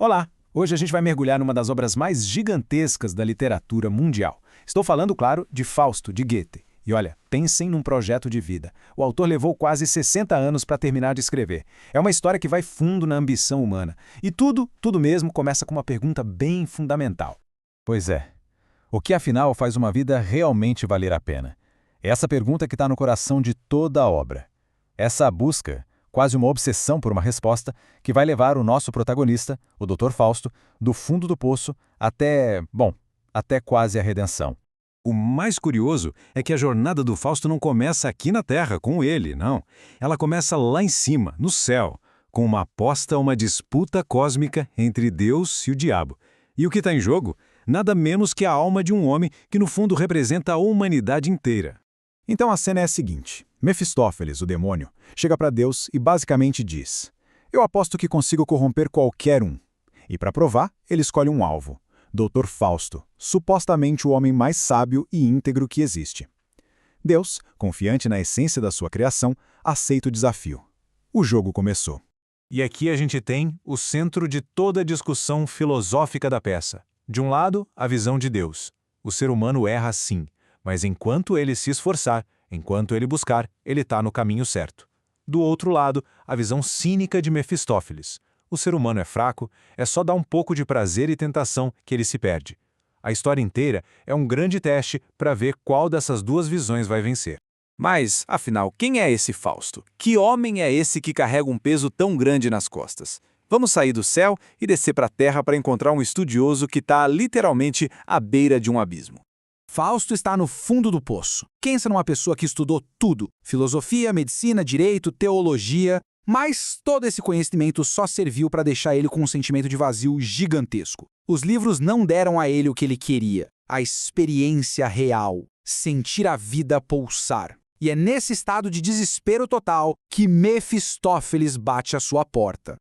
Olá! Hoje a gente vai mergulhar numa das obras mais gigantescas da literatura mundial. Estou falando, claro, de Fausto, de Goethe. E olha, pensem num projeto de vida. O autor levou quase 60 anos para terminar de escrever. É uma história que vai fundo na ambição humana. E tudo mesmo, começa com uma pergunta bem fundamental. Pois é. O que afinal faz uma vida realmente valer a pena? É essa pergunta que está no coração de toda a obra. Essa busca, quase uma obsessão por uma resposta, que vai levar o nosso protagonista, o Dr. Fausto, do fundo do poço até quase a redenção. O mais curioso é que a jornada do Fausto não começa aqui na Terra, com ele, não. Ela começa lá em cima, no céu, com uma aposta a uma disputa cósmica entre Deus e o diabo. E o que está em jogo? Nada menos que a alma de um homem que no fundo representa a humanidade inteira. Então a cena é a seguinte. Mefistófeles, o demônio, chega para Deus e basicamente diz: "Eu aposto que consigo corromper qualquer um." E para provar, ele escolhe um alvo. Dr. Fausto, supostamente o homem mais sábio e íntegro que existe. Deus, confiante na essência da sua criação, aceita o desafio. O jogo começou. E aqui a gente tem o centro de toda a discussão filosófica da peça. De um lado, a visão de Deus. O ser humano erra sim, mas enquanto ele se esforçar, enquanto ele buscar, ele está no caminho certo. Do outro lado, a visão cínica de Mefistófeles. O ser humano é fraco, é só dar um pouco de prazer e tentação que ele se perde. A história inteira é um grande teste para ver qual dessas duas visões vai vencer. Mas, afinal, quem é esse Fausto? Que homem é esse que carrega um peso tão grande nas costas? Vamos sair do céu e descer para a terra para encontrar um estudioso que está literalmente à beira de um abismo. Fausto está no fundo do poço. Pensa numa pessoa que estudou tudo: filosofia, medicina, direito, teologia. Mas todo esse conhecimento só serviu para deixar ele com um sentimento de vazio gigantesco. Os livros não deram a ele o que ele queria: a experiência real, sentir a vida pulsar. E é nesse estado de desespero total que Mefistófeles bate à sua porta.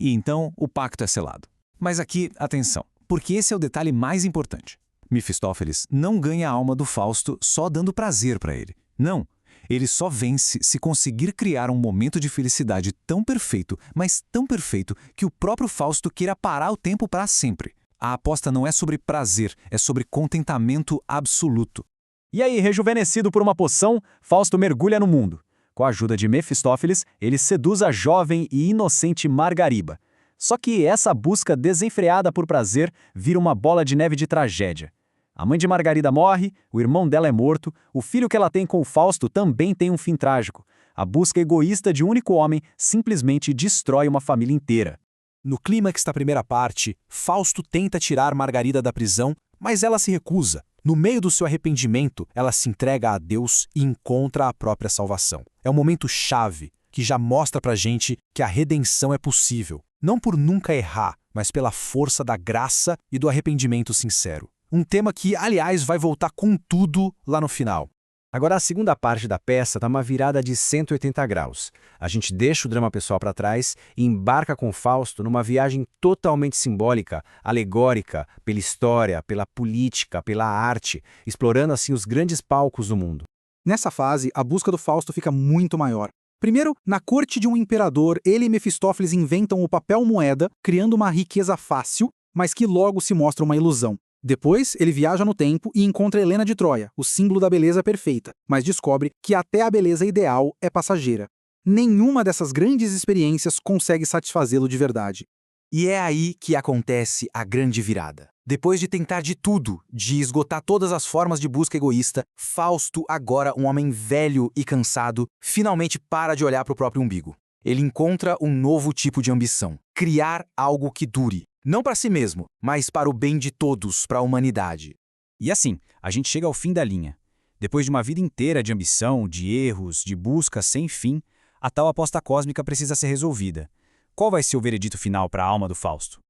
E então o pacto é selado. Mas aqui, atenção, porque esse é o detalhe mais importante. Mefistófeles não ganha a alma do Fausto só dando prazer para ele. Não. Ele só vence se conseguir criar um momento de felicidade tão perfeito, mas tão perfeito, que o próprio Fausto queira parar o tempo para sempre. A aposta não é sobre prazer, é sobre contentamento absoluto. E aí, rejuvenescido por uma poção, Fausto mergulha no mundo. Com a ajuda de Mefistófeles, ele seduz a jovem e inocente Margariba. Só que essa busca desenfreada por prazer vira uma bola de neve de tragédia. A mãe de Margarida morre, o irmão dela é morto, o filho que ela tem com o Fausto também tem um fim trágico. A busca egoísta de um único homem simplesmente destrói uma família inteira. No clímax da primeira parte, Fausto tenta tirar Margarida da prisão, mas ela se recusa. No meio do seu arrependimento, ela se entrega a Deus e encontra a própria salvação. É um momento chave que já mostra pra gente que a redenção é possível, não por nunca errar, mas pela força da graça e do arrependimento sincero. Um tema que, aliás, vai voltar com tudo lá no final. Agora, a segunda parte da peça dá uma virada de 180 graus. A gente deixa o drama pessoal para trás e embarca com Fausto numa viagem totalmente simbólica, alegórica, pela história, pela política, pela arte, explorando assim os grandes palcos do mundo. Nessa fase, a busca do Fausto fica muito maior. Primeiro, na corte de um imperador, ele e Mefistófeles inventam o papel moeda, criando uma riqueza fácil, mas que logo se mostra uma ilusão. Depois, ele viaja no tempo e encontra Helena de Troia, o símbolo da beleza perfeita, mas descobre que até a beleza ideal é passageira. Nenhuma dessas grandes experiências consegue satisfazê-lo de verdade. E é aí que acontece a grande virada. Depois de tentar de tudo, de esgotar todas as formas de busca egoísta, Fausto, agora um homem velho e cansado, finalmente para de olhar para o próprio umbigo. Ele encontra um novo tipo de ambição: criar algo que dure. Não para si mesmo, mas para o bem de todos, para a humanidade. E assim, a gente chega ao fim da linha. Depois de uma vida inteira de ambição, de erros, de busca sem fim, a tal aposta cósmica precisa ser resolvida. Qual vai ser o veredito final para a alma do Fausto?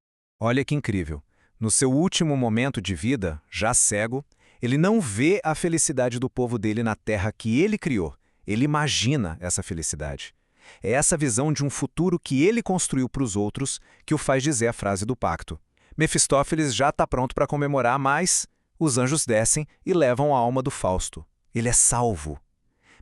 Olha que incrível. No seu último momento de vida, já cego, ele não vê a felicidade do povo dele na terra que ele criou. Ele imagina essa felicidade. É essa visão de um futuro que ele construiu para os outros que o faz dizer a frase do pacto. Mefistófeles já está pronto para comemorar, mas os anjos descem e levam a alma do Fausto. Ele é salvo.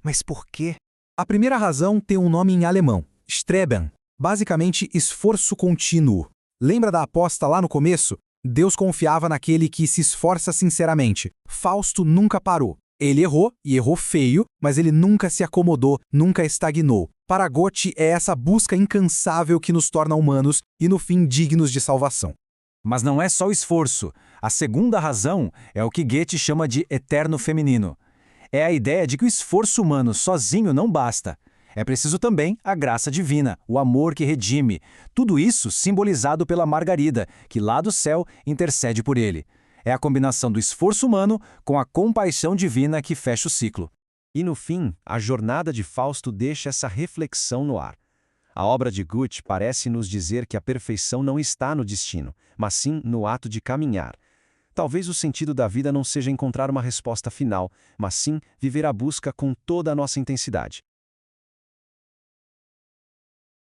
Mas por quê? A primeira razão tem um nome em alemão: Streben, basicamente esforço contínuo. Lembra da aposta lá no começo? Deus confiava naquele que se esforça sinceramente. Fausto nunca parou. Ele errou, e errou feio, mas ele nunca se acomodou, nunca estagnou. Para Goethe, é essa busca incansável que nos torna humanos e, no fim, dignos de salvação. Mas não é só o esforço. A segunda razão é o que Goethe chama de eterno feminino. É a ideia de que o esforço humano sozinho não basta. É preciso também a graça divina, o amor que redime. Tudo isso simbolizado pela Margarida, que lá do céu intercede por ele. É a combinação do esforço humano com a compaixão divina que fecha o ciclo. E no fim, a jornada de Fausto deixa essa reflexão no ar. A obra de Goethe parece nos dizer que a perfeição não está no destino, mas sim no ato de caminhar. Talvez o sentido da vida não seja encontrar uma resposta final, mas sim viver a busca com toda a nossa intensidade.